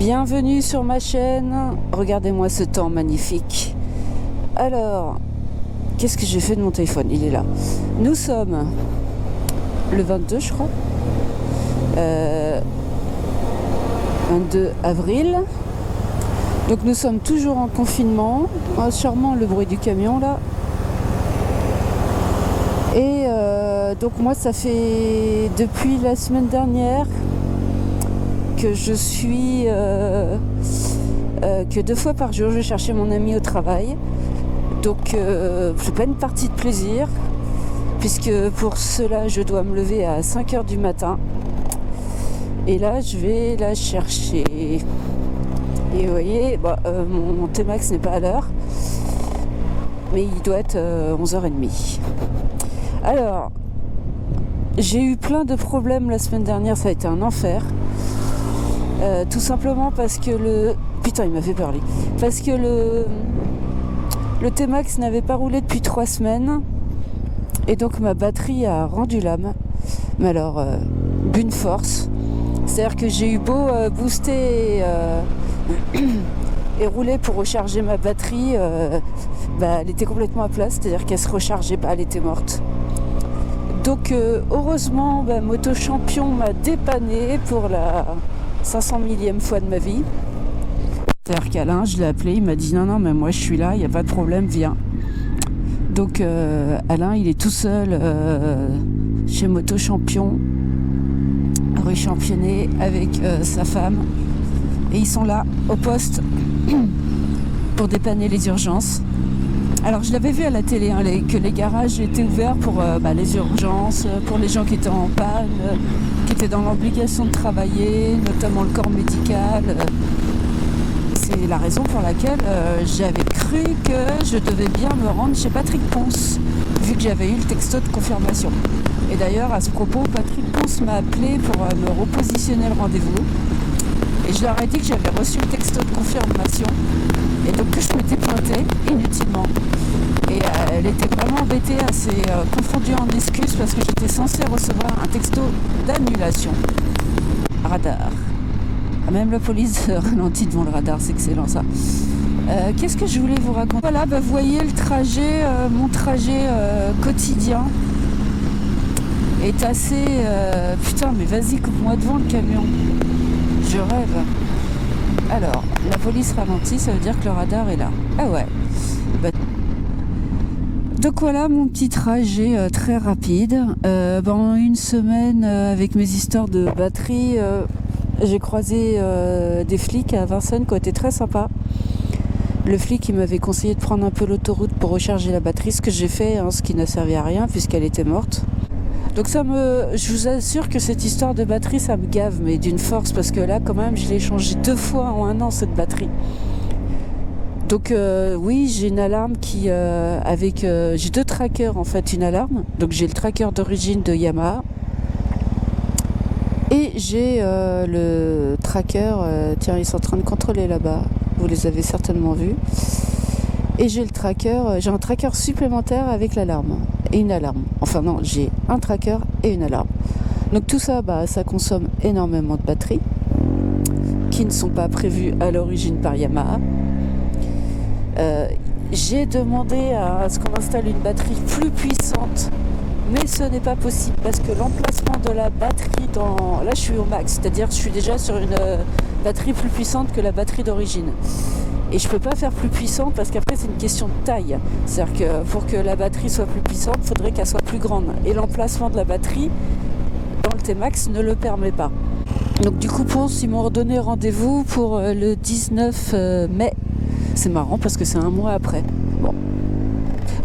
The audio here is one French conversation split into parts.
Bienvenue sur ma chaîne. Regardez-moi ce temps magnifique. Alors, qu'est-ce que j'ai fait de mon téléphone? Il est là. Nous sommes le 22, je crois. 22 avril. Donc nous sommes toujours en confinement. Oh, sûrement le bruit du camion là. Et donc moi ça fait depuis la semaine dernière que je suis que 2 fois par jour je vais chercher mon ami au travail. Donc c'est pas une partie de plaisir puisque pour cela je dois me lever à 5h du matin. Et là je vais la chercher. Et vous voyez, mon T-Max n'est pas à l'heure, mais il doit être 11h30. Alors, j'ai eu plein de problèmes la semaine dernière, ça a été un enfer. Tout simplement parce que le... Putain, il m'a fait peur, lui. Parce que le T-Max n'avait pas roulé depuis 3 semaines. Et donc ma batterie a rendu l'âme. Mais alors, d'une force. C'est-à-dire que j'ai eu beau booster et rouler pour recharger ma batterie, elle était complètement à plat, c'est-à-dire qu'elle se rechargeait pas, elle était morte. Donc heureusement, Moto Champion m'a dépanné pour la 500 millième fois de ma vie. C'est-à-dire qu'Alain, je l'ai appelé, il m'a dit non mais moi je suis là, il n'y a pas de problème, viens. Donc Alain, il est tout seul chez Moto Champion, rue Championnet, avec sa femme. Et ils sont là, au poste, pour dépanner les urgences. Alors, je l'avais vu à la télé, que les garages étaient ouverts pour les urgences, pour les gens qui étaient en panne, qui étaient dans l'obligation de travailler, notamment le corps médical. C'est la raison pour laquelle j'avais cru que je devais bien me rendre chez Patrick Ponce, vu que j'avais eu le texto de confirmation. Et d'ailleurs, à ce propos, Patrick Ponce m'a appelé pour me repositionner le rendez-vous. Et je leur ai dit que j'avais reçu le texto de confirmation et donc que je m'étais pointée inutilement. Et elle était vraiment embêtée, elle s'est confondue en excuses parce que j'étais censée recevoir un texto d'annulation. Radar. Même la police ralentit devant le radar, c'est excellent ça. Qu'est-ce que je voulais vous raconter? Voilà, vous voyez le trajet, mon trajet quotidien est assez... putain, mais vas-y, coupe-moi devant le camion. Je rêve. Alors, la police ralentit, ça veut dire que le radar est là. Ah ouais. Donc voilà mon petit trajet très rapide. En une semaine, avec mes histoires de batterie, j'ai croisé des flics à Vincennes qui ont été très sympas. Le flic il m'avait conseillé de prendre un peu l'autoroute pour recharger la batterie, ce que j'ai fait, ce qui n'a servi à rien puisqu'elle était morte. Donc je vous assure que cette histoire de batterie, ça me gave, mais d'une force, parce que là, quand même, je l'ai changée 2 fois en 1 an, cette batterie. Donc oui, j'ai une alarme qui, j'ai 2 trackers, en fait, une alarme. Donc j'ai le tracker d'origine de Yamaha. Et j'ai le tracker, tiens, ils sont en train de contrôler là-bas. Vous les avez certainement vus. Et j'ai un tracker supplémentaire avec l'alarme. Et une alarme. Enfin non, j'ai un tracker et une alarme. Donc tout ça, ça consomme énormément de batteries qui ne sont pas prévues à l'origine par Yamaha. J'ai demandé à ce qu'on installe une batterie plus puissante, mais ce n'est pas possible parce que l'emplacement de la batterie là je suis au max, c'est-à-dire que je suis déjà sur une batterie plus puissante que la batterie d'origine. Et je peux pas faire plus puissant parce qu'après c'est une question de taille. C'est-à-dire que pour que la batterie soit plus puissante, il faudrait qu'elle soit plus grande. Et l'emplacement de la batterie dans le T-Max ne le permet pas. Donc du coup, ils m'ont redonné rendez-vous pour le 19 mai. C'est marrant parce que c'est 1 mois après. Bon.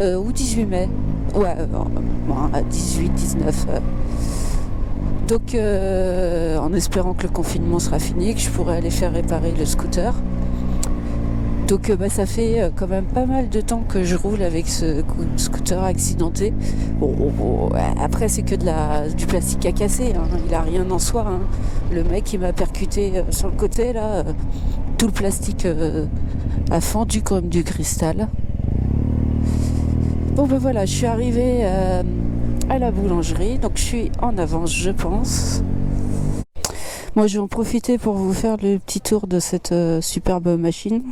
Ou 18 mai. Ouais, 18, 19. Donc en espérant que le confinement sera fini, que je pourrai aller faire réparer le scooter. Donc ça fait quand même pas mal de temps que je roule avec ce scooter accidenté. Bon, après c'est que du plastique à casser, il a rien en soi. Le mec il m'a percuté sur le côté là, tout le plastique a fendu comme du cristal. Bon voilà, je suis arrivée à la boulangerie, donc je suis en avance je pense. Moi, je vais en profiter pour vous faire le petit tour de cette superbe machine.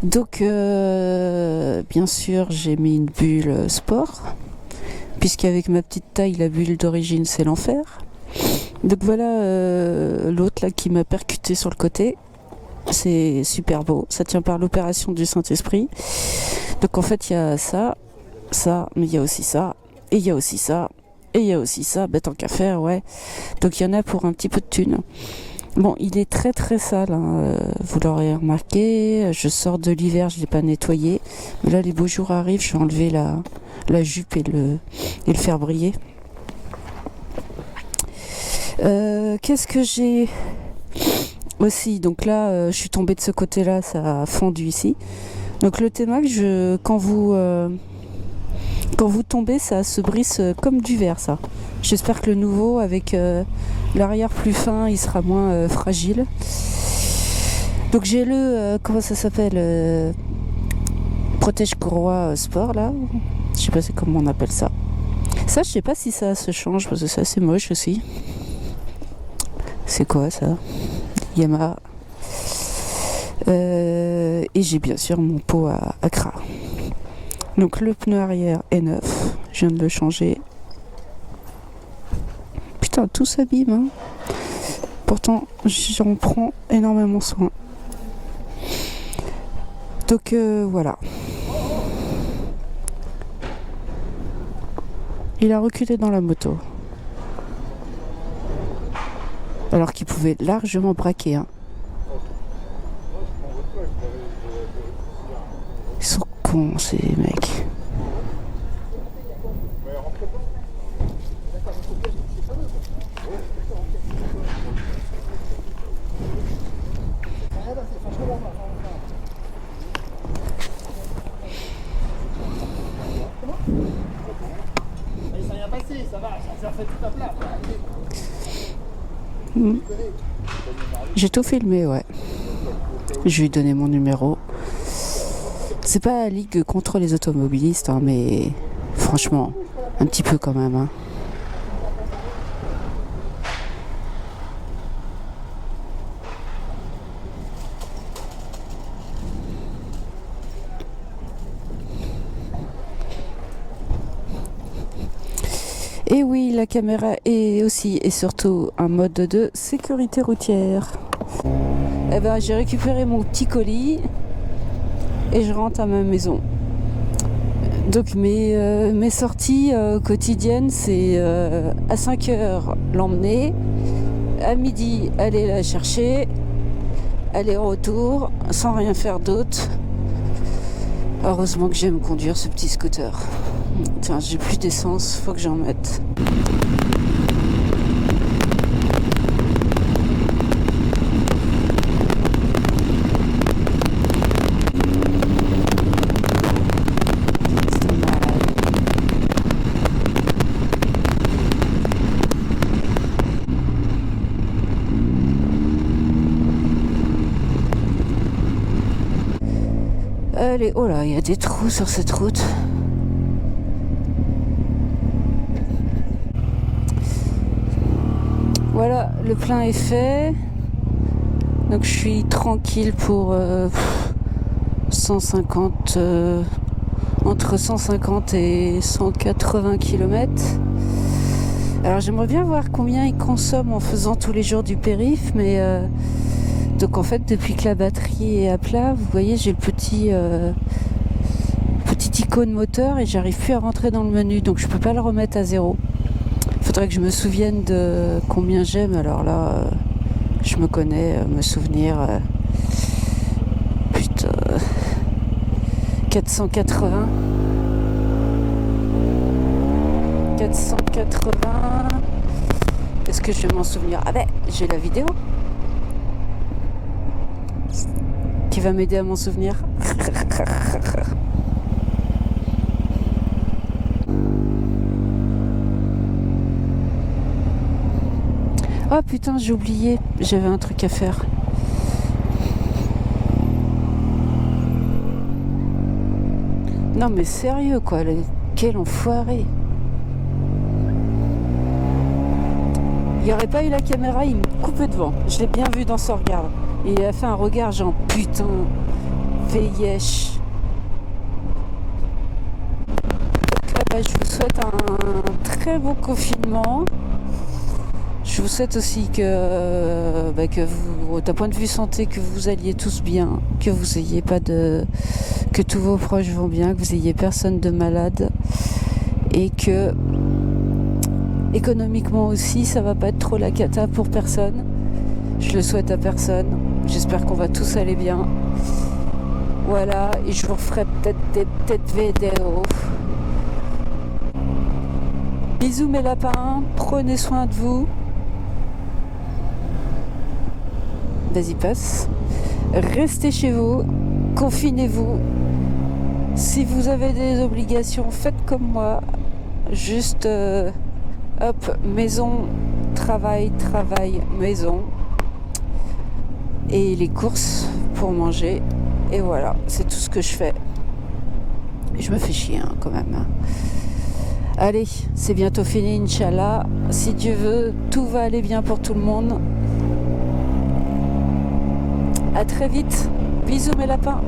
Donc, bien sûr, j'ai mis une bulle sport, puisqu'avec ma petite taille, la bulle d'origine, c'est l'enfer. Donc voilà l'autre là qui m'a percuté sur le côté. C'est super beau. Ça tient par l'opération du Saint-Esprit. Donc en fait, il y a ça, mais il y a aussi ça, et il y a aussi ça, et il y a aussi ça. Tant qu'à faire, ouais. Donc il y en a pour un petit peu de thunes. Bon, il est très très sale, hein. Vous l'aurez remarqué. Je sors de l'hiver, je l'ai pas nettoyé. Mais là, les beaux jours arrivent, je vais enlever la jupe et le faire briller. Qu'est-ce que j'ai aussi? Donc là, je suis tombée de ce côté-là, ça a fondu ici. Donc le T-Max, quand vous tombez, ça se brise comme du verre, ça. J'espère que le nouveau, avec l'arrière plus fin, il sera moins fragile. Donc j'ai comment ça s'appelle, protège courroie sport là. Je sais pas comment on appelle ça. Ça, je sais pas si ça se change parce que ça c'est moche aussi. C'est quoi ça? Yamaha. Et j'ai bien sûr mon pot à Accra. Donc le pneu arrière est neuf. Je viens de le changer. Putain, tout s'abîme, hein. Pourtant, j'en prends énormément soin. Donc voilà. Il a reculé dans la moto. Alors qu'il pouvait largement braquer, hein. Ils sont cons, ces mecs. J'ai tout filmé, ouais. Je lui ai donné mon numéro. C'est pas la ligue contre les automobilistes, hein, mais franchement, un petit peu quand même, hein. Et oui, la caméra est aussi et surtout un mode de sécurité routière. Eh ben, j'ai récupéré mon petit colis et je rentre à ma maison. Donc mes sorties quotidiennes, c'est à 5h l'emmener, à midi aller la chercher, aller-retour, sans rien faire d'autre. Heureusement que j'aime conduire ce petit scooter. Tiens, j'ai plus d'essence, faut que j'en mette. Allez, oh là, il y a des trous sur cette route. Voilà, le plein est fait. Donc je suis tranquille pour 150, entre 150 et 180 km. Alors j'aimerais bien voir combien il consomme en faisant tous les jours du périph', mais donc en fait depuis que la batterie est à plat, vous voyez j'ai le petit icône moteur et j'arrive plus à rentrer dans le menu, donc je peux pas le remettre à zéro. Faudrait que je me souvienne de combien j'aime. Alors là, je me connais, me souvenir. Putain, 480. 480. Est-ce que je vais m'en souvenir? Ah ben, j'ai la vidéo qui va m'aider à m'en souvenir. Oh putain, j'ai oublié, j'avais un truc à faire. Non mais sérieux quoi, quel enfoiré. Il n'y aurait pas eu la caméra, il me coupait devant. Je l'ai bien vu dans son regard. Et il a fait un regard genre putain, fais yesh. Je vous souhaite un très bon confinement. Je vous souhaite aussi que vous, d'un point de vue santé, que vous alliez tous bien, que vous ayez pas de, que tous vos proches vont bien, que vous ayez personne de malade, et que économiquement aussi, ça va pas être trop la cata pour personne. Je le souhaite à personne. J'espère qu'on va tous aller bien. Voilà, et je vous referai peut-être des petites vidéos. Bisous mes lapins, prenez soin de vous. Vas-y, passe. Restez chez vous, confinez-vous. Si vous avez des obligations, faites comme moi. Juste, hop, maison, travail, maison. Et les courses pour manger. Et voilà, c'est tout ce que je fais. Je me fais chier quand même. Allez, c'est bientôt fini, Inch'Allah. Si Dieu veut, tout va aller bien pour tout le monde. À très vite. Bisous mes lapins.